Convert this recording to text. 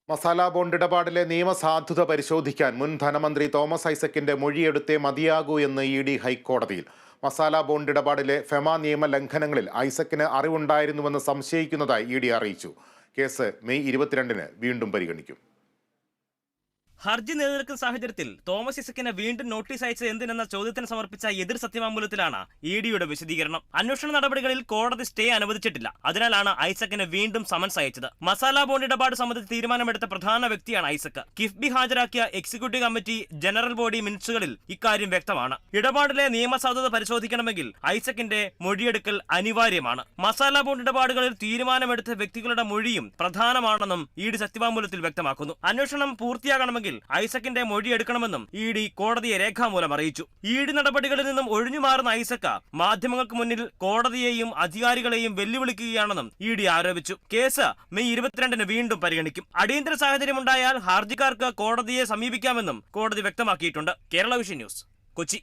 Masala bond ഇടപാടിലെ നിയമസാധുത പരിശോധിക്കാൻ മുൻ ധനമന്ത്രി തോമസ് ഐസക്കിന്റെ മൊഴിയെടുത്തേ മതിയാകൂ എന്ന് ഇ.ഡി. ഹൈക്കോടതിയിൽ. മസാല ബോണ്ട് ഇടപാടിലെ ഫെമ നിയമ ലംഘനങ്ങളിൽ ഐസക്കിന് അറിവുണ്ടായിരുന്നുവെന്ന് സംശയിക്കുന്നതായി ഇ.ഡി. അറിയിച്ചു. കേസ് മെയ് 22-ന് വീണ്ടും പരിഗണിക്കും. ഹർജി നിലനിൽക്കുന്ന സാഹചര്യത്തിൽ തോമസ് ഐസക്കിന് വീണ്ടും നോട്ടീസ് അയച്ചത് എന്തിനെന്ന ചോദ്യത്തിന് സമർപ്പിച്ച എതിർ സത്യവാങ്മൂലത്തിലാണ് ഇ.ഡിയുടെ വിശദീകരണം. അന്വേഷണ നടപടികളിൽ കോടതി സ്റ്റേ അനുവദിച്ചിട്ടില്ല. അതിനാലാണ് ഐസക്കിന് വീണ്ടും സമൻസ് അയച്ചത്. മസാല ബോണ്ട് ഇടപാട് സംബന്ധിച്ച് തീരുമാനമെടുത്ത പ്രധാന വ്യക്തിയാണ് ഐസക്. കിഫ്ബി ഹാജരാക്കിയ എക്സിക്യൂട്ടീവ് കമ്മിറ്റി ജനറൽ ബോഡി മിനിറ്റ്സുകളിൽ ഇക്കാര്യം വ്യക്തമാണ്. ഇടപാടിലെ നിയമസാധുത പരിശോധിക്കണമെങ്കിൽ ഐസക്കിന്റെ മൊഴിയെടുക്കൽ അനിവാര്യമാണ്. മസാല ബോണ്ട് ഇടപാടുകളിൽ തീരുമാനമെടുത്ത വ്യക്തികളുടെ മൊഴിയും പ്രധാനമാണെന്നും ഇ.ഡി സത്യവാങ്മൂലത്തിൽ വ്യക്തമാക്കുന്നു. അന്വേഷണം പൂർത്തിയാകണമെങ്കിൽ ഐസക്കിന്റെ മൊഴി എടുക്കണമെന്നും ഇ.ഡി കോടതിയെ രേഖാമൂലം അറിയിച്ചു. ഇ.ഡി നടപടികളിൽ നിന്നും ഒഴിഞ്ഞുമാറുന്ന ഐസക് മാധ്യമങ്ങൾക്ക് മുന്നിൽ കോടതിയെയും അധികാരികളെയും വെല്ലുവിളിക്കുകയാണെന്നും ഇ.ഡി ആരോപിച്ചു. കേസ് മെയ് 22-ന് വീണ്ടും പരിഗണിക്കും. അടിയന്തര സാഹചര്യമുണ്ടായാൽ ഹർജിക്കാർക്ക് കോടതിയെ സമീപിക്കാമെന്നും കോടതി വ്യക്തമാക്കിയിട്ടുണ്ട്. Kerala vision news, Kochi.